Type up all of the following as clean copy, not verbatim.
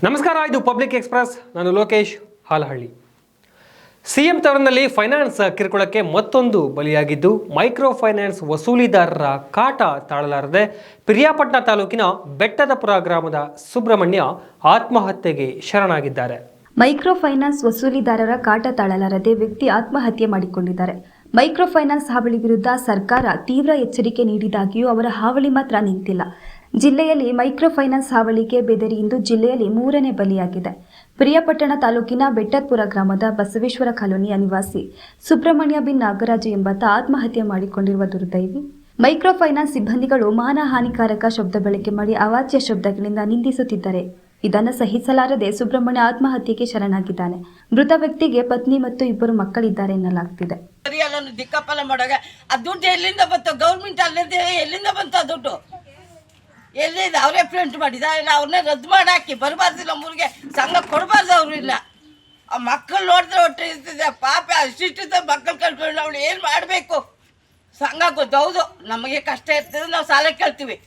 ನಮಸ್ಕಾರ, ಇದು public express. ನಾನು ಲೋಕೇಶ್ ಹಾಲಹಳ್ಳಿ. ಸಿಎಂ ತವರಿನಲ್ಲಿ ಫೈನಾನ್ಸ್ ಕಿರುಕುಳಕ್ಕೆ ಮತ್ತೊಂದು ಬಲಿಯಾಗಿದ್ದು, ಮೈಕ್ರೋ ಫೈನಾನ್ಸ್ ವಸೂಲಿದಾರರ ಕಾಟ ತಾಳಲಾರದೆ ಪಿರಿಯಾಪಟ್ಟಣ ತಾಲೂಕಿನ ಬೆಟ್ಟದಪುರ ಗ್ರಾಮದ ಸುಬ್ರಹ್ಮಣ್ಯ ಆತ್ಮಹತ್ಯೆಗೆ ಶರಣಾಗಿದ್ದಾರೆ. ಮೈಕ್ರೋ ಫೈನಾನ್ಸ್ ವಸೂಲಿದಾರರ ಕಾಟ ತಾಳಲಾರದೆ ವ್ಯಕ್ತಿ ಆತ್ಮಹತ್ಯೆ ಮಾಡಿಕೊಂಡಿದ್ದಾರೆ. ಮೈಕ್ರೋ ಫೈನಾನ್ಸ್ ಹಾವಳಿ ವಿರುದ್ಧ ಸರ್ಕಾರ ತೀವ್ರ ಎಚ್ಚರಿಕೆ ನೀಡಿದಾಗಿಯೂ ಅವರ ಹಾವಳಿ ಮಾತ್ರ ನಿಂತಿಲ್ಲ. ಜಿಲ್ಲೆಯಲ್ಲಿ ಮೈಕ್ರೋ ಫೈನಾನ್ಸ್ ಹಾವಳಿಗೆ ಬೆದರಿ ಇಂದು ಜಿಲ್ಲೆಯಲ್ಲಿ 3ನೇ ಬಲಿಯಾಗಿದೆ. ಪಿರಿಯಾಪಟ್ಟಣ ತಾಲೂಕಿನ ಬೆಟ್ಟದಪುರ ಗ್ರಾಮದ ಬಸವೇಶ್ವರ ಕಾಲೋನಿಯ ನಿವಾಸಿ ಸುಬ್ರಹ್ಮಣ್ಯ ಬಿನ್ ನಾಗರಾಜು ಎಂಬಾತ ಆತ್ಮಹತ್ಯೆ ಮಾಡಿಕೊಂಡಿರುವ ದುರ್ದೈವಿ. ಮೈಕ್ರೋ ಫೈನಾನ್ಸ್ ಸಿಬ್ಬಂದಿಗಳು ಮಾನಹಾನಿಕಾರಕ ಶಬ್ದ ಬಳಕೆ ಮಾಡಿ ಅವಾಚ್ಯ ಶಬ್ದಗಳಿಂದ ನಿಂದಿಸುತ್ತಿದ್ದಾರೆ. ಇದನ್ನು ಸಹಿಸಲಾರದೆ ಸುಬ್ರಹ್ಮಣ್ಯ ಆತ್ಮಹತ್ಯೆಗೆ ಶರಣಾಗಿದ್ದಾನೆ. ಮೃತ ವ್ಯಕ್ತಿಗೆ ಪತ್ನಿ ಮತ್ತು 2 ಮಕ್ಕಳಿದ್ದಾರೆ ಎನ್ನಲಾಗ್ತಿದೆ. ದಿಕ್ಕಪ್ಪಲ ಮಾಡಾಗ ಆ ದುಡ್ಡು ಎಲ್ಲಿಂದ ಬಂತು? ಗೌರ್ಮೆಂಟ್ ಅಲ್ಲಿಂದ ಎಲ್ಲಿಂದ ಬಂತು ಆ ದುಡ್ಡು? ಎಲ್ಲಿಂದ? ಅವರೇ ಪ್ರಿಂಟ್ ಮಾಡಿದ ಇಲ್ಲ ಅವ್ರನ್ನೇ ರದ್ದು ಮಾಡಾಕಿ ಬರಬಾರ್ದು. ನಮ್ಮೂರಿಗೆ ಸಂಘ ಕೊಡಬಾರ್ದು. ಅವರು ಇಲ್ಲ. ಆ ಮಕ್ಕಳು ನೋಡಿದ್ರೆ ಒಟ್ಟು ಇರ್ತಿದೆ. ಪಾಪ ಅಷ್ಟಿಷ್ಟ ಮಕ್ಕಳು ಕಳ್ಕೊಂಡು ಅವಳು ಏನು ಮಾಡಬೇಕು? ಸಂಘ ಗೊತ್ತು. ಹೌದು, ನಮಗೆ ಕಷ್ಟ ಇರ್ತದೆ, ನಾವು ಸಾಲ ಕೇಳ್ತೀವಿ.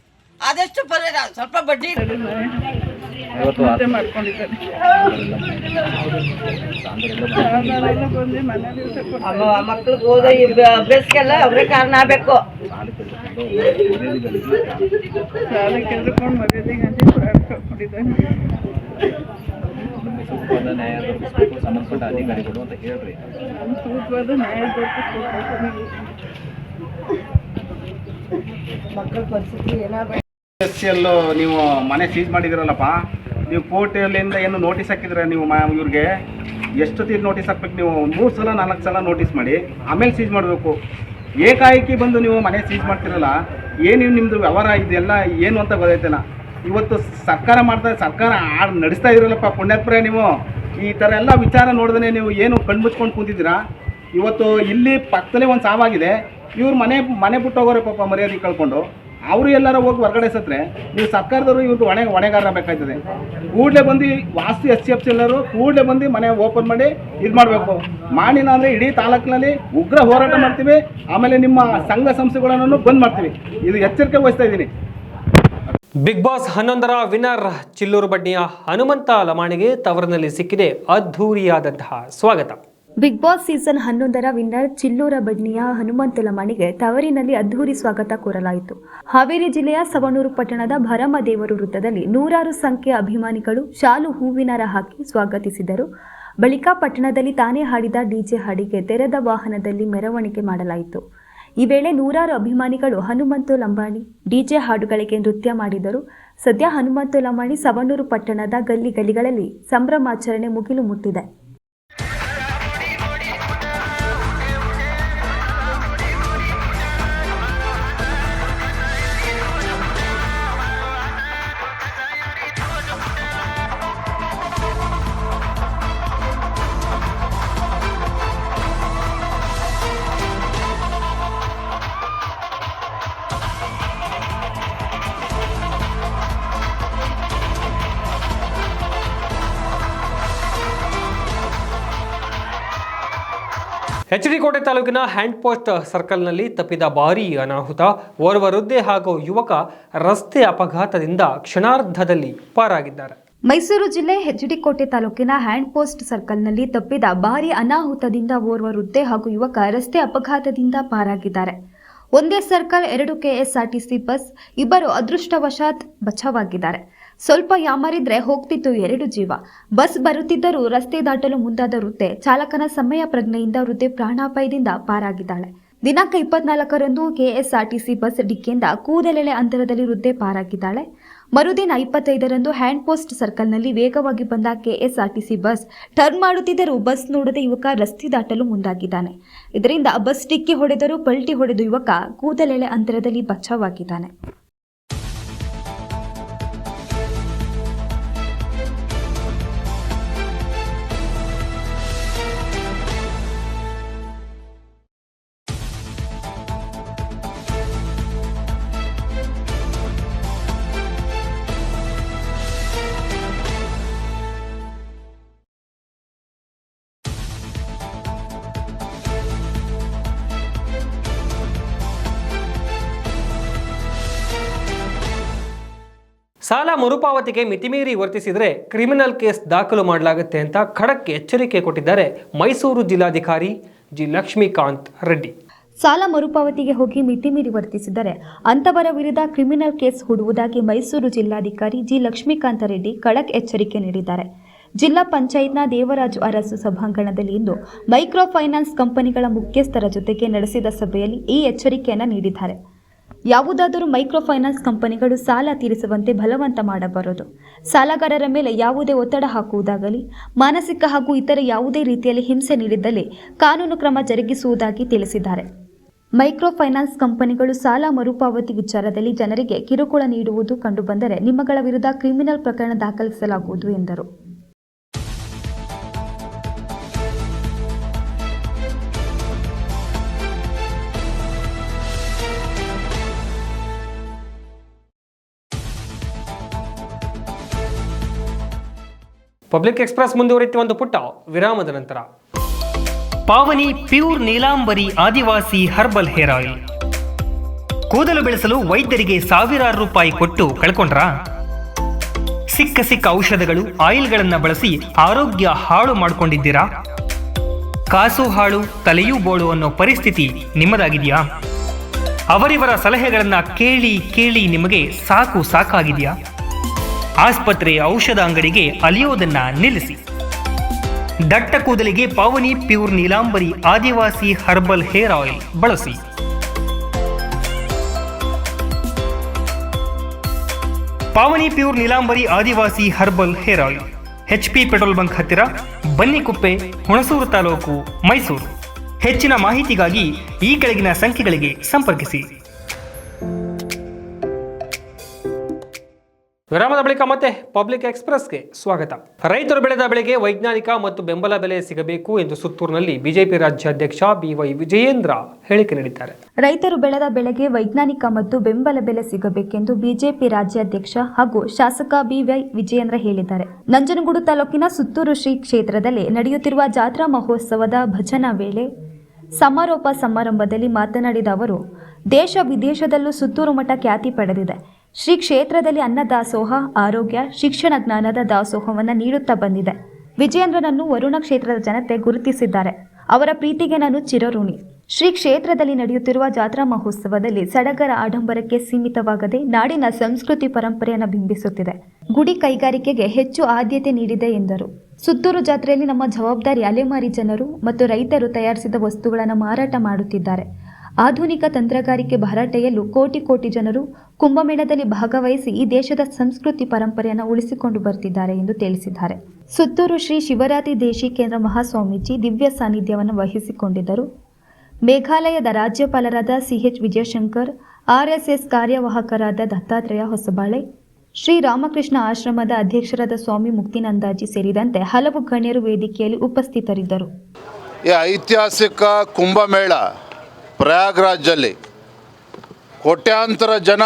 ಆದಷ್ಟು ಬರೀ ಸ್ವಲ್ಪ ಬಡ್ಡಿ ಮಕ್ಕಳಿಗೆ ಓದೋ ಅಭ್ಯಾಸಕ್ಕೆಲ್ಲ ಅವರೇ ಕಾರಣ ಆಗಬೇಕು. ಸಂಬಂಧಪಟ್ಟ ಅಧಿಕಾರಿಗಳು ಅಂತ ಹೇಳ್ರಿ. ಮಕ್ಕಳ ಪರಿಸ್ಥಿತಿ ಏನಾಗಬೇಕು? ನೀವು ಮನೆ ಸೀಜ್ ಮಾಡಿದಿರಲ್ಲಪ್ಪ, ನೀವು ಕೋರ್ಟಿಂದ ಏನು ನೋಟಿಸ್ ಹಾಕಿದ್ರೆ ನೀವು ಇವ್ರಿಗೆ ಎಷ್ಟು ತೀರ್ ನೋಟಿಸ್ ಹಾಕ್ಬೇಕು? ನೀವು 3 ಸಲ 4 ಸಲ ನೋಟಿಸ್ ಮಾಡಿ ಆಮೇಲೆ ಸೀಜ್ ಮಾಡಬೇಕು. ಏಕಾಏಕಿ ಬಂದು ನೀವು ಮನೆ ಸೀಜ್ ಮಾಡ್ತಿರಲ್ಲ, ಏನು ನಿಮ್ಮದು ವ್ಯವಹಾರ ಇದೆಲ್ಲ ಏನು ಅಂತ ಗೊತ್ತಾಯ್ತಲ್ಲ. ಇವತ್ತು ಸರ್ಕಾರ ಮಾಡ್ತಾ ಸರ್ಕಾರ ನಡೆಸ್ತಾ ಇದ್ರಲ್ಲಪ್ಪ ಪುಣ್ಯಾತ್ಮರೇ. ನೀವು ಈ ಥರ ಎಲ್ಲ ವಿಚಾರ ನೋಡಿದ್ರೆ ನೀವು ಏನು ಕಣ್ಮುಚ್ಕೊಂಡು ಕೂತಿದ್ದೀರಾ? ಇವತ್ತು ಇಲ್ಲಿ ಪಕ್ಕದಲ್ಲೇ ಒಂದು ಸಾವಾಗಿದೆ. ಇವ್ರು ಮನೆ ಬಿಟ್ಟೋಗೋರೆ ಪಾಪ, ಮರ್ಯಾದೆ ಕಳ್ಕೊಂಡು. ಅವರು ಎಲ್ಲಾರ ಹೋಗಿ ಹೊರಗಡೆ ಸತ್ರೆ ನೀವು ಸರ್ಕಾರದವರು ಇವ್ರದ್ದು ಹೊಣೆಗಾರ ಬೇಕಾಯ್ತದೆ. ಕೂಡಲೇ ಬಂದು ವಾಸ್ತು SCFC ಎಲ್ಲರೂ ಕೂಡಲೇ ಬಂದು ಮನೆ ಓಪನ್ ಮಾಡಿ ಇದು ಮಾಡಬೇಕು. ಮಾಡಿಲ್ಲ ಅಂದರೆ ಇಡೀ ತಾಲೂಕಿನಲ್ಲಿ ಉಗ್ರ ಹೋರಾಟ ಮಾಡ್ತೀವಿ. ಆಮೇಲೆ ನಿಮ್ಮ ಸಂಘ ಸಂಸ್ಥೆಗಳನ್ನು ಬಂದ್ ಮಾಡ್ತೀವಿ. ಇದು ಎಚ್ಚರಿಕೆ ವಹಿಸ್ತಾ ಇದ್ದೀನಿ. ಬಿಗ್ ಬಾಸ್ 11ರ ವಿನ್ನರ್ ಚಿಲ್ಲೂರು ಬಡ್ನಿಯ ಹನುಮಂತ ಲಮಾಣಿಗೆ ತವರಿನಲ್ಲಿ ಸಿಕ್ಕಿದೆ ಅದ್ಧೂರಿಯಾದಂತಹ ಸ್ವಾಗತ. ಬಿಗ್ ಬಾಸ್ ಸೀಸನ್ 11ರ ವಿನ್ನರ್ ಚಿಲ್ಲೂರ ಬಡ್ನಿಯ ಹನುಮಂತ ಲಮಾಣಿಗೆ ತವರಿನಲ್ಲಿ ಅದ್ಧೂರಿ ಸ್ವಾಗತ ಕೋರಲಾಯಿತು. ಹಾವೇರಿ ಜಿಲ್ಲೆಯ ಸವಣೂರು ಪಟ್ಟಣದ ಭರಮದೇವರು ವೃತ್ತದಲ್ಲಿ 100 ಸಂಖ್ಯೆಯ ಅಭಿಮಾನಿಗಳು ಶಾಲು ಹೂವಿನಾರ ಹಾಕಿ ಸ್ವಾಗತಿಸಿದರು. ಬಳಿಕ ಪಟ್ಟಣದಲ್ಲಿ ತಾನೇ ಹಾಡಿದ ಡಿಜೆ ಹಾಡಿಗೆ ತೆರೆದ ವಾಹನದಲ್ಲಿ ಮೆರವಣಿಗೆ ಮಾಡಲಾಯಿತು. ಈ ವೇಳೆ 100 ಅಭಿಮಾನಿಗಳು ಹನುಮಂತ ಲಂಬಾಣಿ ಡಿಜೆ ಹಾಡುಗಳಿಗೆ ನೃತ್ಯ ಮಾಡಿದರು. ಸದ್ಯ ಹನುಮಂತ ಲಂಬಾಣಿ ಸವಣೂರು ಪಟ್ಟಣದ ಗಲ್ಲಿಗಳಲ್ಲಿ ಸಂಭ್ರಮಾಚರಣೆ ಮುಗಿಲು ಮುಟ್ಟಿದೆ. HD ಕೋಟೆ ತಾಲೂಕಿನ ಹ್ಯಾಂಡ್ ಪೋಸ್ಟ್ ಸರ್ಕಲ್ನಲ್ಲಿ ತಪ್ಪಿದ ಭಾರೀ ಅನಾಹುತ. ಓರ್ವ ವೃದ್ಧೆ ಹಾಗೂ ಯುವಕ ರಸ್ತೆ ಅಪಘಾತದಿಂದ ಕ್ಷಣಾರ್ಧದಲ್ಲಿ ಪಾರಾಗಿದ್ದಾರೆ. ಮೈಸೂರು ಜಿಲ್ಲೆ HD ಕೋಟೆ ತಾಲೂಕಿನ ಹ್ಯಾಂಡ್ ಪೋಸ್ಟ್ ಸರ್ಕಲ್ನಲ್ಲಿ ತಪ್ಪಿದ ಭಾರೀ ಅನಾಹುತದಿಂದ ಓರ್ವ ವೃದ್ಧೆ ಹಾಗೂ ಯುವಕ ರಸ್ತೆ ಅಪಘಾತದಿಂದ ಪಾರಾಗಿದ್ದಾರೆ. ಒಂದೇ ಸರ್ಕಲ್ 2 KSRTC ಬಸ್, 2 ಅದೃಷ್ಟವಶಾತ್ ಬಚಾವಾಗಿದ್ದಾರೆ. ಸ್ವಲ್ಪ ಯಾಮಾರಿದ್ರೆ ಹೋಗ್ತಿತ್ತು 2 ಜೀವ. ಬಸ್ ಬರುತ್ತಿದ್ದರೂ ರಸ್ತೆ ದಾಟಲು ಮುಂದಾದ ವೃದ್ಧೆ ಚಾಲಕನ ಸಮಯ ಪ್ರಜ್ಞೆಯಿಂದ ವೃದ್ಧೆ ಪ್ರಾಣಾಪಾಯದಿಂದ ಪಾರಾಗಿದ್ದಾಳೆ. ದಿನಾಂಕ 24ರಂದು KSRTC ಬಸ್ ಡಿಕ್ಕಿಯಿಂದ ಕೂದಲೆಳೆ ಅಂತರದಲ್ಲಿ ವೃದ್ಧೆ ಪಾರಾಗಿದ್ದಾಳೆ. ಮರುದಿನ 25ರಂದು ಹ್ಯಾಂಡ್ ಪೋಸ್ಟ್ ಸರ್ಕಲ್ನಲ್ಲಿ ವೇಗವಾಗಿ ಬಂದ KSRTC ಬಸ್ ಟರ್ನ್ ಮಾಡುತ್ತಿದ್ದರೂ ಬಸ್ ನೋಡದೆ ಯುವಕ ರಸ್ತೆ ದಾಟಲು ಮುಂದಾಗಿದ್ದಾನೆ. ಇದರಿಂದ ಬಸ್ ಡಿಕ್ಕಿ ಹೊಡೆದರೂ ಪಲ್ಟಿ ಹೊಡೆದು ಯುವಕ ಕೂದಲೆಳೆ ಅಂತರದಲ್ಲಿ ಬಚಾವಾಗಿದ್ದಾನೆ. ಸಾಲ ಮರುಪಾವತಿಗೆ ಮಿತಿಮೀರಿ ವರ್ತಿಸಿದರೆ ಕ್ರಿಮಿನಲ್ ಕೇಸ್ ದಾಖಲು ಮಾಡಲಾಗುತ್ತೆ ಅಂತ ಖಡಕ್ ಎಚ್ಚರಿಕೆ ಕೊಟ್ಟಿದ್ದಾರೆ ಮೈಸೂರು ಜಿಲ್ಲಾಧಿಕಾರಿ ಜಿ ಲಕ್ಷ್ಮೀಕಾಂತ್ ರೆಡ್ಡಿ. ಸಾಲ ಮರುಪಾವತಿಗೆ ಹೋಗಿ ಮಿತಿಮೀರಿ ವರ್ತಿಸಿದರೆ ಅಂತವರ ವಿರುದ್ಧ ಕ್ರಿಮಿನಲ್ ಕೇಸ್ ಹೂಡುವುದಾಗಿ ಮೈಸೂರು ಜಿಲ್ಲಾಧಿಕಾರಿ ಜಿ ಲಕ್ಷ್ಮೀಕಾಂತ ರೆಡ್ಡಿ ಖಡಕ್ ಎಚ್ಚರಿಕೆ ನೀಡಿದ್ದಾರೆ. ಜಿಲ್ಲಾ ಪಂಚಾಯತ್ನ ದೇವರಾಜು ಅರಸು ಸಭಾಂಗಣದಲ್ಲಿ ಇಂದು ಮೈಕ್ರೋ ಫೈನಾನ್ಸ್ ಕಂಪನಿಗಳ ಮುಖ್ಯಸ್ಥರ ಜೊತೆಗೆ ನಡೆಸಿದ ಸಭೆಯಲ್ಲಿ ಈ ಎಚ್ಚರಿಕೆಯನ್ನು ನೀಡಿದ್ದಾರೆ. ಯಾವುದಾದರೂ ಮೈಕ್ರೋ ಫೈನಾನ್ಸ್ ಕಂಪನಿಗಳು ಸಾಲ ತೀರಿಸುವಂತೆ ಬಲವಂತ ಮಾಡಬಾರದು. ಸಾಲಗಾರರ ಮೇಲೆ ಯಾವುದೇ ಒತ್ತಡ ಹಾಕುವುದಾಗಲಿ ಮಾನಸಿಕ ಹಾಗೂ ಇತರ ಯಾವುದೇ ರೀತಿಯಲ್ಲಿ ಹಿಂಸೆ ನೀಡಿದ್ದಲ್ಲಿ ಕಾನೂನು ಕ್ರಮ ಜರುಗಿಸುವುದಾಗಿ ತಿಳಿಸಿದ್ದಾರೆ. ಮೈಕ್ರೋ ಫೈನಾನ್ಸ್ ಕಂಪನಿಗಳು ಸಾಲ ಮರುಪಾವತಿ ವಿಚಾರದಲ್ಲಿ ಜನರಿಗೆ ಕಿರುಕುಳ ನೀಡುವುದು ಕಂಡುಬಂದರೆ ನಿಮ್ಮಗಳ ವಿರುದ್ಧ ಕ್ರಿಮಿನಲ್ ಪ್ರಕರಣ ದಾಖಲಿಸಲಾಗುವುದು ಎಂದರು. ಪಬ್ಲಿಕ್ ಎಕ್ಸ್ಪ್ರೆಸ್ ಮುಂದುವರಿಯುವ ಒಂದು ಪುಟ್ಟ ವಿರಾಮದ ನಂತರ. ಪಾವನಿ pure Neelambari Adivasi herbal hair oil. ಕೂದಲು ಬೆಳೆಸಲು ವೈದ್ಯರಿಗೆ ಸಾವಿರಾರು ರೂಪಾಯಿ ಕೊಟ್ಟು ಕಳ್ಕೊಂಡ್ರಾ? ಸಿಕ್ಕ ಔಷಧಗಳು ಆಯಿಲ್ಗಳನ್ನು ಬಳಸಿ ಆರೋಗ್ಯ ಹಾಳು ಮಾಡಿಕೊಂಡಿದ್ದೀರಾ? ಕಾಸು ಹಾಳು ತಲೆಯೂ ಬೋಳು ಅನ್ನೋ ಪರಿಸ್ಥಿತಿ ನಿಮ್ಮದಾಗಿದೆಯಾ? ಅವರಿವರ ಸಲಹೆಗಳನ್ನು ಕೇಳಿ ನಿಮಗೆ ಸಾಕಾಗಿದೆಯಾ? ಆಸ್ಪತ್ರೆ ಔಷಧ ಅಂಗಡಿಗೆ ಅಲಿಯೋದನ್ನ ನಿಲ್ಲಿಸಿ. ದಟ್ಟ ಕೂದಲಿಗೆ Pavani pure Neelambari Adivasi herbal hair oil ಬಳಸಿ. Pavani pure Neelambari Adivasi herbal hair oil HP petrol bunk ಹತ್ತಿರ, ಬನ್ನಿಕುಪ್ಪೆ, ಹುಣಸೂರು ತಾಲೂಕು, ಮೈಸೂರು. ಹೆಚ್ಚಿನ ಮಾಹಿತಿಗಾಗಿ ಈ ಕೆಳಗಿನ ಸಂಖ್ಯೆಗಳಿಗೆ ಸಂಪರ್ಕಿಸಿ. ವಿರಾಮದ ಬಳಿಕ ಮತ್ತೆ ಪಬ್ಲಿಕ್ ಎಕ್ಸ್ಪ್ರೆಸ್ಗೆ ಸ್ವಾಗತ. ರೈತರು ಬೆಳೆದ ಬೆಳೆಗೆ ವೈಜ್ಞಾನಿಕ ಮತ್ತು ಬೆಂಬಲ ಬೆಲೆ ಸಿಗಬೇಕು ಎಂದು ಸುತ್ತೂರಿನಲ್ಲಿ ಬಿಜೆಪಿ ರಾಜ್ಯಾಧ್ಯಕ್ಷ BY ವಿಜಯೇಂದ್ರ ಹೇಳಿಕೆ ನೀಡಿದ್ದಾರೆ. ರೈತರು ಬೆಳೆದ ಬೆಳೆಗೆ ವೈಜ್ಞಾನಿಕ ಮತ್ತು ಬೆಂಬಲ ಬೆಲೆ ಸಿಗಬೇಕೆಂದು ಬಿಜೆಪಿ ರಾಜ್ಯಾಧ್ಯಕ್ಷ ಹಾಗೂ ಶಾಸಕ BY ವಿಜಯೇಂದ್ರ ಹೇಳಿದ್ದಾರೆ. ನಂಜನಗೂಡು ತಾಲೂಕಿನ ಸುತ್ತೂರು ಶ್ರೀ ಕ್ಷೇತ್ರದಲ್ಲಿ ನಡೆಯುತ್ತಿರುವ ಜಾತ್ರಾ ಮಹೋತ್ಸವದ ಭಜನಾ ವೇಳೆ ಸಮಾರೋಪ ಸಮಾರಂಭದಲ್ಲಿ ಮಾತನಾಡಿದ ಅವರು, ದೇಶ ವಿದೇಶದಲ್ಲೂ ಸುತ್ತೂರು ಮಠ ಖ್ಯಾತಿ ಪಡೆದಿದೆ. ಶ್ರೀ ಕ್ಷೇತ್ರದಲ್ಲಿ ಅನ್ನದಾಸೋಹ, ಆರೋಗ್ಯ, ಶಿಕ್ಷಣ, ಜ್ಞಾನದ ದಾಸೋಹವನ್ನು ನೀಡುತ್ತಾ ಬಂದಿದೆ. ವಿಜಯೇಂದ್ರನನ್ನು ವರುಣ ಕ್ಷೇತ್ರದ ಜನತೆ ಗುರುತಿಸಿದ್ದಾರೆ. ಅವರ ಪ್ರೀತಿಗೆ ನಾನು ಚಿರಋಣಿ. ಶ್ರೀ ಕ್ಷೇತ್ರದಲ್ಲಿ ನಡೆಯುತ್ತಿರುವ ಜಾತ್ರಾ ಮಹೋತ್ಸವದಲ್ಲಿ ಸಡಗರ ಆಡಂಬರಕ್ಕೆ ಸೀಮಿತವಾಗದೆ ನಾಡಿನ ಸಂಸ್ಕೃತಿ ಪರಂಪರೆಯನ್ನು ಬಿಂಬಿಸುತ್ತಿದೆ. ಗುಡಿ ಕೈಗಾರಿಕೆಗೆ ಹೆಚ್ಚು ಆದ್ಯತೆ ನೀಡಿದೆ ಎಂದರು. ಸುತ್ತೂರು ಜಾತ್ರೆಯಲ್ಲಿ ನಮ್ಮ ಜವಾಬ್ದಾರಿ ಅಲೆಮಾರಿ ಜನರು ಮತ್ತು ರೈತರು ತಯಾರಿಸಿದ ವಸ್ತುಗಳನ್ನು ಮಾರಾಟ ಮಾಡುತ್ತಿದ್ದಾರೆ. ಆಧುನಿಕ ತಂತ್ರಗಾರಿಕೆ ಭರಾಟೆಯಲ್ಲೂ ಕೋಟಿ ಜನರು ಕುಂಭಮೇಳದಲ್ಲಿ ಭಾಗವಹಿಸಿ ಈ ದೇಶದ ಸಂಸ್ಕೃತಿ ಪರಂಪರೆಯನ್ನು ಉಳಿಸಿಕೊಂಡು ಬರ್ತಿದ್ದಾರೆ ಎಂದು ತಿಳಿಸಿದ್ದಾರೆ. ಸುತ್ತೂರು ಶ್ರೀ ಶಿವರಾತ್ರಿ ದೇಶಿಕೇಂದ್ರ ಮಹಾಸ್ವಾಮೀಜಿ ದಿವ್ಯ ಸಾನ್ನಿಧ್ಯವನ್ನು ವಹಿಸಿಕೊಂಡಿದ್ದರು. ಮೇಘಾಲಯದ ರಾಜ್ಯಪಾಲರಾದ CH ವಿಜಯಶಂಕರ್, RSS ಕಾರ್ಯವಾಹಕರಾದ ದತ್ತಾತ್ರೇಯ ಹೊಸಬಾಳೆ, ಶ್ರೀ ರಾಮಕೃಷ್ಣ ಆಶ್ರಮದ ಅಧ್ಯಕ್ಷರಾದ ಸ್ವಾಮಿ ಮುಕ್ತಿನಂದಾಜಿ ಸೇರಿದಂತೆ ಹಲವು ಗಣ್ಯರು ವೇದಿಕೆಯಲ್ಲಿ ಉಪಸ್ಥಿತರಿದ್ದರು. ಈ ಐತಿಹಾಸಿಕ ಕುಂಭಮೇಳ ಪ್ರಯಾಗ್ರಾಜ್ನಲ್ಲಿ ಕೋಟ್ಯಾಂತರ ಜನ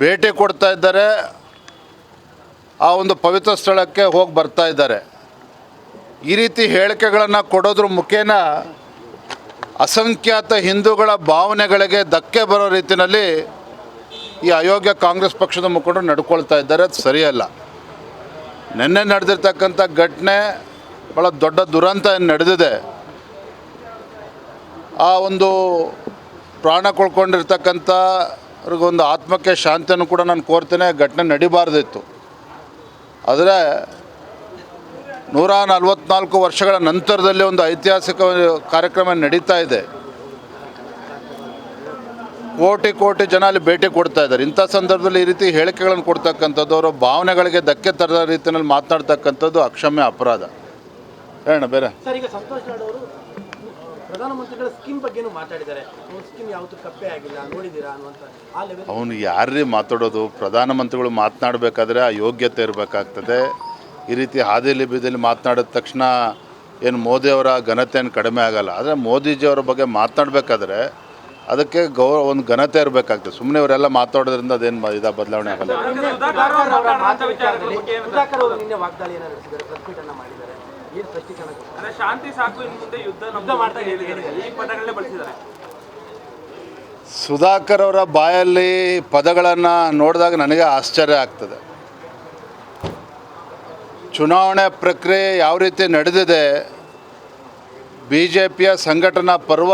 ಭೇಟಿ ಕೊಡ್ತಾ ಇದ್ದಾರೆ. ಆ ಒಂದು ಪವಿತ್ರ ಸ್ಥಳಕ್ಕೆ ಹೋಗಿ ಬರ್ತಾ ಇದ್ದಾರೆ. ಈ ರೀತಿ ಹೇಳಿಕೆಗಳನ್ನು ಕೊಡೋದ್ರ ಮುಖೇನ ಅಸಂಖ್ಯಾತ ಹಿಂದೂಗಳ ಭಾವನೆಗಳಿಗೆ ಧಕ್ಕೆ ಬರೋ ರೀತಿಯಲ್ಲಿ ಈ ಅಯೋಗ್ಯ ಕಾಂಗ್ರೆಸ್ ಪಕ್ಷದ ಮುಖಂಡರು ನಡ್ಕೊಳ್ತಾ ಇದ್ದಾರೆ. ಅದು ಸರಿಯಲ್ಲ. ನಿನ್ನೆ ನಡೆದಿರ್ತಕ್ಕಂಥ ಘಟನೆ ಭಾಳ ದೊಡ್ಡ ದುರಂತ ನಡೆದಿದೆ. ಆ ಒಂದು ಪ್ರಾಣ ಕಳ್ಕೊಂಡಿರ್ತಕ್ಕಂಥವ್ರಿಗೊಂದು ಆತ್ಮಕ್ಕೆ ಶಾಂತಿಯನ್ನು ಕೂಡ ನಾನು ಕೋರ್ತೇನೆ. ಘಟನೆ ನಡಿಬಾರ್ದಿತ್ತು. ಆದರೆ 144 ವರ್ಷಗಳ ನಂತರದಲ್ಲಿ ಒಂದು ಐತಿಹಾಸಿಕ ಕಾರ್ಯಕ್ರಮ ನಡೀತಾ ಇದೆ. ಕೋಟಿ ಜನ ಅಲ್ಲಿ ಭೇಟಿ ಕೊಡ್ತಾ ಇದ್ದಾರೆ. ಇಂಥ ಸಂದರ್ಭದಲ್ಲಿ ಈ ರೀತಿ ಹೇಳಿಕೆಗಳನ್ನು ಕೊಡ್ತಕ್ಕಂಥದ್ದು, ಅವರ ಭಾವನೆಗಳಿಗೆ ಧಕ್ಕೆ ತರದ ರೀತಿಯಲ್ಲಿ ಮಾತನಾಡ್ತಕ್ಕಂಥದ್ದು ಅಕ್ಷಮ್ಯ ಅಪರಾಧ. ಹೇಳೋಣ ಬೇರೆ. ಸರ್, ಈಗ ಸಂತೋಷ್ ಲಾಡ್ ಅವರು ಪ್ರಧಾನಮಂತ್ರಿಗಳ ಸ್ಕೀಮ್ ಬಗ್ಗೆನೂ ಮಾತಾಡಿದ್ದಾರೆ. ಸ್ಕೀಮ್ ಯಾವತ್ತೂ ಕಪ್ಪೆ ಆಗಿಲ್ಲ, ನೋಡಿದ್ದೀರಾ ಅನ್ನುವಂಥ ಆ ಲೆವೆಲ್. ಅವನು ಯಾರೇ ಮಾತಾಡೋದು? ಪ್ರಧಾನಮಂತ್ರಿಗಳು ಮಾತನಾಡಬೇಕಾದ್ರೆ ಆ ಯೋಗ್ಯತೆ ಇರಬೇಕಾಗ್ತದೆ. ಈ ರೀತಿ ಹಾದಿಲಿ ಬೀದಿಲಿ ಮಾತನಾಡಿದ ತಕ್ಷಣ ಏನು ಮೋದಿಯವರ ಘನತೆಯನ್ನು ಕಡಿಮೆ ಆಗಲ್ಲ. ಆದರೆ ಮೋದಿಜಿಯವರ ಬಗ್ಗೆ ಮಾತನಾಡಬೇಕಾದ್ರೆ ಅದಕ್ಕೆ ಒಂದು ಘನತೆ ಇರಬೇಕಾಗ್ತದೆ. ಸುಮ್ಮನೆ ಇವರೆಲ್ಲ ಮಾತಾಡೋದ್ರಿಂದ ಅದೇನು ಬದಲಾವಣೆ ಆಗಲ್ಲ. ಶಾಂತಿ ಸಾಕು, ಇನ್ನು ಮುಂದೆ ಯುದ್ಧ ಮಾಡ್ತಾ ಈ ಪದಗಳನ್ನೇ ಬಳಸಿದ್ದಾರೆ. ಸುಧಾಕರ್ ಅವರ ಬಾಯಲ್ಲಿ ಪದಗಳನ್ನು ನೋಡಿದಾಗ ನನಗೆ ಆಶ್ಚರ್ಯ ಆಗ್ತದೆ. ಚುನಾವಣೆ ಪ್ರಕ್ರಿಯೆ ಯಾವ ರೀತಿ ನಡೆದಿದೆ, BJPಯ ಸಂಘಟನಾ ಪರ್ವ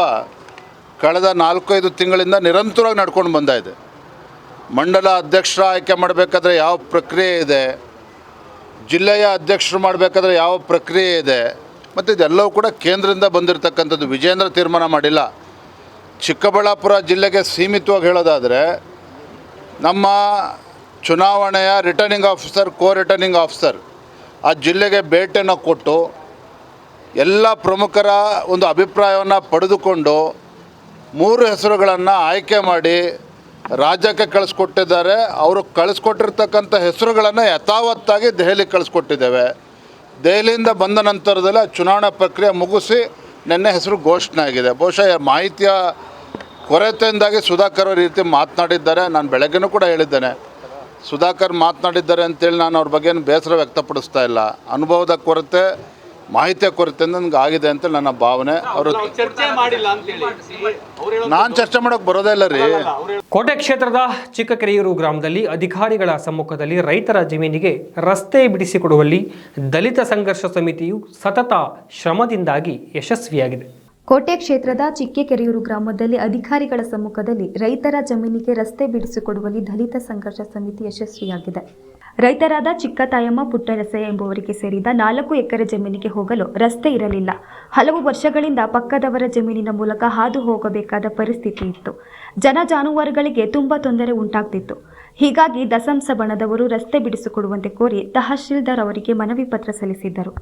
ಕಳೆದ 4-5 ತಿಂಗಳಿಂದ ನಿರಂತರವಾಗಿ ನಡ್ಕೊಂಡು ಬಂದಾಯಿದೆ. ಮಂಡಲ ಅಧ್ಯಕ್ಷರ ಆಯ್ಕೆ ಮಾಡಬೇಕಾದ್ರೆ ಯಾವ ಪ್ರಕ್ರಿಯೆ ಇದೆ, ಜಿಲ್ಲೆಯ ಅಧ್ಯಕ್ಷರು ಮಾಡಬೇಕಾದ್ರೆ ಯಾವ ಪ್ರಕ್ರಿಯೆ ಇದೆ, ಮತ್ತು ಇದೆಲ್ಲವೂ ಕೂಡ ಕೇಂದ್ರದಿಂದ ಬಂದಿರತಕ್ಕಂಥದ್ದು. ವಿಜೇಂದ್ರ ತೀರ್ಮಾನ ಮಾಡಿಲ್ಲ. ಚಿಕ್ಕಬಳ್ಳಾಪುರ ಜಿಲ್ಲೆಗೆ ಸೀಮಿತವಾಗಿ ಹೇಳೋದಾದರೆ, ನಮ್ಮ ಚುನಾವಣೆಯ ರಿಟರ್ನಿಂಗ್ ಆಫೀಸರ್, ರಿಟರ್ನಿಂಗ್ ಆಫೀಸರ್ ಆ ಜಿಲ್ಲೆಗೆ ಭೇಟಿಯನ್ನು ಕೊಟ್ಟು ಎಲ್ಲ ಪ್ರಮುಖರ ಒಂದು ಅಭಿಪ್ರಾಯವನ್ನು ಪಡೆದುಕೊಂಡು 3 ಹೆಸರುಗಳನ್ನು ಆಯ್ಕೆ ಮಾಡಿ ರಾಜ್ಯಕ್ಕೆ ಕಳಿಸ್ಕೊಟ್ಟಿದ್ದಾರೆ. ಅವರು ಕಳಿಸ್ಕೊಟ್ಟಿರ್ತಕ್ಕಂಥ ಹೆಸರುಗಳನ್ನು ಯಥಾವತ್ತಾಗಿ ದೆಹಲಿಗೆ ಕಳಿಸ್ಕೊಟ್ಟಿದ್ದೇವೆ. ದೆಹಲಿಯಿಂದ ಬಂದ ನಂತರದಲ್ಲಿ ಚುನಾವಣಾ ಪ್ರಕ್ರಿಯೆ ಮುಗಿಸಿ ನಿನ್ನೆ ಹೆಸರು ಘೋಷಣೆ ಆಗಿದೆ. ಬಹುಶಃ ಮಾಹಿತಿಯ ಕೊರತೆಯಿಂದಾಗಿ ಸುಧಾಕರ್ ಅವರು ಈ ರೀತಿ ಮಾತನಾಡಿದ್ದಾರೆ. ನಾನು ಬೆಳಗ್ಗೆನೂ ಕೂಡ ಹೇಳಿದ್ದೇನೆ, ಸುಧಾಕರ್ ಮಾತನಾಡಿದ್ದಾರೆ ಅಂತೇಳಿ ನಾನು ಅವ್ರ ಬಗ್ಗೆ ಬೇಸರ ವ್ಯಕ್ತಪಡಿಸ್ತಾ ಇಲ್ಲ. ಅನುಭವದ ಕೊರತೆ, ಮಾಹಿತಿಯ ಕೊರತೆಯಿಂದ ನನಗೆ ಆಗಿದೆ ಅಂತ ನನ್ನ ಭಾವನೆ. ಅವರು ನಾನು ಚರ್ಚೆ ಮಾಡೋಕ್ಕೆ ಬರೋದೇ ಇಲ್ಲ ರೀ. ಕೋಟೆ ಕ್ಷೇತ್ರದ ಚಿಕ್ಕಕೆರೆಯೂರು ಗ್ರಾಮದಲ್ಲಿ ಅಧಿಕಾರಿಗಳ ಸಮ್ಮುಖದಲ್ಲಿ ರೈತರ ಜಮೀನಿಗೆ ರಸ್ತೆ ಬಿಡಿಸಿಕೊಡುವಲ್ಲಿ ದಲಿತ ಸಂಘರ್ಷ ಸಮಿತಿಯು ಸತತ ಶ್ರಮದಿಂದಾಗಿ ಯಶಸ್ವಿಯಾಗಿದೆ. ಕೋಟೆ ಕ್ಷೇತ್ರದ ಚಿಕ್ಕೆಕೆರೆಯೂರು ಗ್ರಾಮದಲ್ಲಿ ಅಧಿಕಾರಿಗಳ ಸಮ್ಮುಖದಲ್ಲಿ ರೈತರ ಜಮೀನಿಗೆ ರಸ್ತೆ ಬಿಡಿಸಿಕೊಡುವಲ್ಲಿ ದಲಿತ ಸಂಘರ್ಷ ಸಮಿತಿ ಯಶಸ್ವಿಯಾಗಿದೆ. ರೈತರಾದ ಚಿಕ್ಕತಾಯಮ್ಮ ಪುಟ್ಟರಸಯ್ಯ ಎಂಬುವರಿಗೆ ಸೇರಿದ 4 ಎಕರೆ ಜಮೀನಿಗೆ ಹೋಗಲು ರಸ್ತೆ ಇರಲಿಲ್ಲ. ಹಲವು ವರ್ಷಗಳಿಂದ ಪಕ್ಕದವರ ಜಮೀನಿನ ಮೂಲಕ ಹಾದು ಹೋಗಬೇಕಾದ ಪರಿಸ್ಥಿತಿ ಇತ್ತು. ಜನ ಜಾನುವಾರುಗಳಿಗೆ ತುಂಬಾ ತೊಂದರೆ ಉಂಟಾಗ್ತಿತ್ತು. ಹೀಗಾಗಿ ದಸಂಸ ಬಣದವರು ರಸ್ತೆ ಬಿಡಿಸಿಕೊಡುವಂತೆ ಕೋರಿ ತಹಶೀಲ್ದಾರ್ ಅವರಿಗೆ ಮನವಿ ಪತ್ರ ಸಲ್ಲಿಸಿದ್ದರು.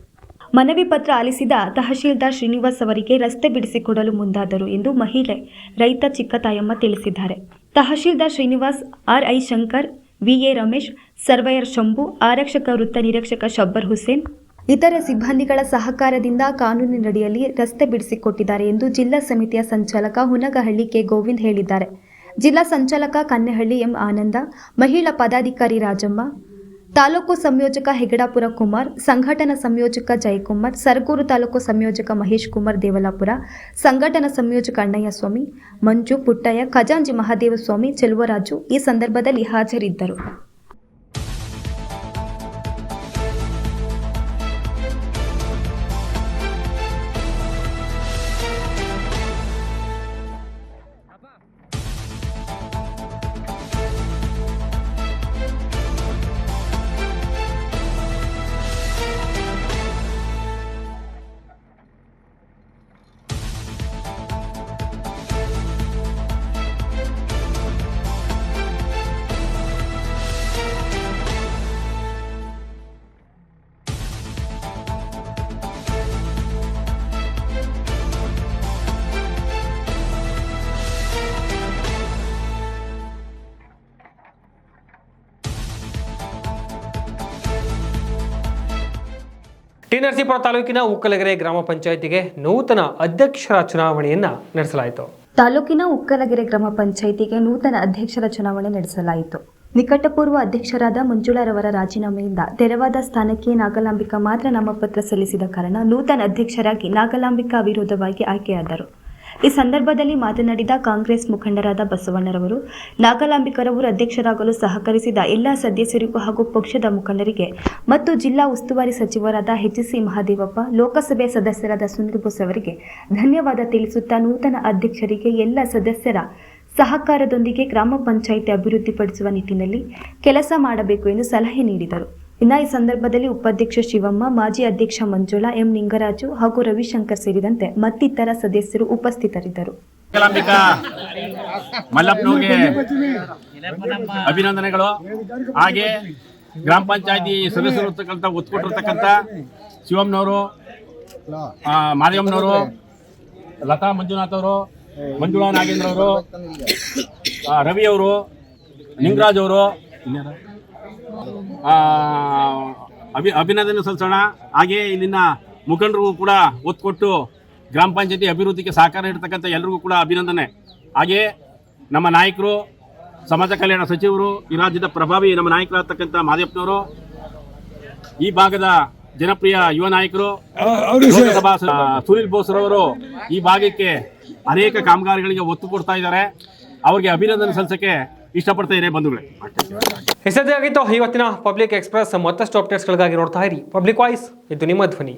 ಮನವಿ ಪತ್ರ ಆಲಿಸಿದ ತಹಶೀಲ್ದಾರ್ ಶ್ರೀನಿವಾಸ್ ಅವರಿಗೆ ರಸ್ತೆ ಬಿಡಿಸಿಕೊಡಲು ಮುಂದಾದರು ಎಂದು ಮಹಿಳೆ ರೈತ ಚಿಕ್ಕತಾಯಮ್ಮ ತಿಳಿಸಿದ್ದಾರೆ. Tahsildar Srinivas, RI Shankar, VA Ramesh, surveyor Shambhu, ಆರಕ್ಷಕ ವೃತ್ತ ನಿರೀಕ್ಷಕ ಶಬ್ಬರ್ ಹುಸೇನ್ ಇತರ ಸಿಬ್ಬಂದಿಗಳ ಸಹಕಾರದಿಂದ ಕಾನೂನಿನಡಿಯಲ್ಲಿ ರಸ್ತೆ ಬಿಡಿಸಿಕೊಟ್ಟಿದ್ದಾರೆ ಎಂದು ಜಿಲ್ಲಾ ಸಮಿತಿಯ ಸಂಚಾಲಕ ಹುನಗಹಳ್ಳಿ ಕೆ ಗೋವಿಂದ್ ಹೇಳಿದ್ದಾರೆ. ಜಿಲ್ಲಾ ಸಂಚಾಲಕ ಕನ್ನೆಹಳ್ಳಿ M ಆನಂದ, ಮಹಿಳಾ ಪದಾಧಿಕಾರಿ ರಾಜಮ್ಮ, ತಾಲೂಕು ಸಂಯೋಜಕ ಹೆಗಡಾಪುರ ಕುಮಾರ್, ಸಂಘಟನಾ ಸಂಯೋಜಕ ಜಯಕುಮಾರ್, ಸರಗೂರು ತಾಲೂಕು ಸಂಯೋಜಕ ಮಹೇಶ್ ಕುಮಾರ್ ದೇವಲಾಪುರ, ಸಂಘಟನಾ ಸಂಯೋಜಕ ಅಣ್ಣಯ್ಯ ಸ್ವಾಮಿ, ಮಂಜು, ಪುಟ್ಟಯ್ಯ, ಖಜಾಂಜಿ ಮಹಾದೇವಸ್ವಾಮಿ, ಚೆಲುವರಾಜು ಈ ಸಂದರ್ಭದಲ್ಲಿ ಹಾಜರಿದ್ದರು. ಟಿ ನರಸೀಪುರ ತಾಲೂಕಿನ ಉಕ್ಕಲಗೆರೆ ಗ್ರಾಮ ಪಂಚಾಯಿತಿಗೆ ನೂತನ ಅಧ್ಯಕ್ಷರ ಚುನಾವಣೆಯನ್ನ ನಡೆಸಲಾಯಿತು. ತಾಲೂಕಿನ ಉಕ್ಕಲಗೆರೆ ಗ್ರಾಮ ಪಂಚಾಯಿತಿಗೆ ನೂತನ ಅಧ್ಯಕ್ಷರ ಚುನಾವಣೆ ನಡೆಸಲಾಯಿತು. ನಿಕಟಪೂರ್ವ ಅಧ್ಯಕ್ಷರಾದ ಮಂಜುಳಾರವರ ರಾಜೀನಾಮೆಯಿಂದ ತೆರವಾದ ಸ್ಥಾನಕ್ಕೆ ನಾಗಲಾಂಬಿಕಾ ಮಾತ್ರ ನಾಮಪತ್ರ ಸಲ್ಲಿಸಿದ ಕಾರಣ ನೂತನ ಅಧ್ಯಕ್ಷರಾಗಿ ನಾಗಲಾಂಬಿಕಾ ಅವಿರೋಧವಾಗಿ ಆಯ್ಕೆಯಾದರು. ಈ ಸಂದರ್ಭದಲ್ಲಿ ಮಾತನಾಡಿದ ಕಾಂಗ್ರೆಸ್ ಮುಖಂಡರಾದ ಬಸವಣ್ಣರವರು, ನಾಗಲಾಂಬಿಕರವರು ಅಧ್ಯಕ್ಷರಾಗಲು ಸಹಕರಿಸಿದ ಎಲ್ಲ ಸದಸ್ಯರಿಗೂ ಹಾಗೂ ಪಕ್ಷದ ಮುಖಂಡರಿಗೆ ಮತ್ತು ಜಿಲ್ಲಾ ಉಸ್ತುವಾರಿ ಸಚಿವರಾದ HC ಮಹದೇವಪ್ಪ, ಲೋಕಸಭೆ ಸದಸ್ಯರಾದ ಸುನಿಲ್ ಬೋಸ್ ಅವರಿಗೆ ಧನ್ಯವಾದ ತಿಳಿಸುತ್ತಾ ನೂತನ ಅಧ್ಯಕ್ಷರಿಗೆ ಎಲ್ಲ ಸದಸ್ಯರ ಸಹಕಾರದೊಂದಿಗೆ ಗ್ರಾಮ ಪಂಚಾಯಿತಿ ಅಭಿವೃದ್ಧಿಪಡಿಸುವ ನಿಟ್ಟಿನಲ್ಲಿ ಕೆಲಸ ಮಾಡಬೇಕು ಎಂದು ಸಲಹೆ ನೀಡಿದರು. ಇನ್ನು ಈ ಸಂದರ್ಭದಲ್ಲಿ ಉಪಾಧ್ಯಕ್ಷ ಶಿವಮ್ಮ, ಮಾಜಿ ಅಧ್ಯಕ್ಷ ಮಂಜುಳಾ, M ನಿಂಗರಾಜು ಹಾಗೂ ರವಿಶಂಕರ್ ಸೇರಿದಂತೆ ಮತ್ತಿತರ ಸದಸ್ಯರು ಉಪಸ್ಥಿತರಿದ್ದರು. ಮಲ್ಲಪ್ಪನವ್ರಿಗೆ ಅಭಿನಂದನೆಗಳು. ಹಾಗೆ ಗ್ರಾಮ ಪಂಚಾಯತಿ ಸದಸ್ಯರು ಒತ್ತು ಕೊಟ್ಟಿರ್ತಕ್ಕಂಥ ಶಿವಮ್ಮನವರು, ಮಾದೇವಮ್ಮನವರು, ಲತಾ ಮಂಜುನಾಥ್ ಅವರು, ಮಂಜುಳಾ ನಾಗೇಂದ್ರ ಅವರು, ರವಿ ಅವರು, ನಿಂಗರಾಜ್ ಅವರು ಅಭಿನಂದನೆ ಸಲ್ಲಿಸೋಣ. ಹಾಗೆ ಇಲ್ಲಿನ ಮುಖಂಡರಿಗೂ ಕೂಡ ಒತ್ತು ಕೊಟ್ಟು ಗ್ರಾಮ ಪಂಚಾಯತಿ ಅಭಿವೃದ್ಧಿಗೆ ಸಹಕಾರ ನೀಡತಕ್ಕಂಥ ಎಲ್ಲರಿಗೂ ಕೂಡ ಅಭಿನಂದನೆ. ಹಾಗೆ ನಮ್ಮ ನಾಯಕರು, ಸಮಾಜ ಕಲ್ಯಾಣ ಸಚಿವರು, ಈ ರಾಜ್ಯದ ಪ್ರಭಾವಿ ನಮ್ಮ ನಾಯಕರಾಗ್ತಕ್ಕಂಥ ಮಾದೇವಪ್ಪನವರು, ಈ ಭಾಗದ ಜನಪ್ರಿಯ ಯುವ ನಾಯಕರು ಸುನಿಲ್ ಬೋಸ್ರವರು ಈ ಭಾಗಕ್ಕೆ ಅನೇಕ ಕಾಮಗಾರಿಗಳಿಗೆ ಒತ್ತು ಕೊಡ್ತಾ ಇದ್ದಾರೆ. ಅವ್ರಿಗೆ ಅಭಿನಂದನೆ ಸಲ್ಲಿಸೋಕ್ಕೆ ಇಷ್ಟಪಡ್ತಾ ಇದ್ದಾರೆ ಬಂಧುಗಳೇ. ಹೆಸರಿಯಾಗಿತ್ತು ಇವತ್ತಿನ ಪಬ್ಲಿಕ್ ಎಕ್ಸ್ಪ್ರೆಸ್. ಮತ್ತಷ್ಟು ಅಪ್ಡೇಟ್ಸ್ಗಳಿಗಾಗಿ ನೋಡ್ತಾ ಇರಿ ಪಬ್ಲಿಕ್ ವಾಯ್ಸ್. ಇದು ನಿಮ್ಮ ಧ್ವನಿ.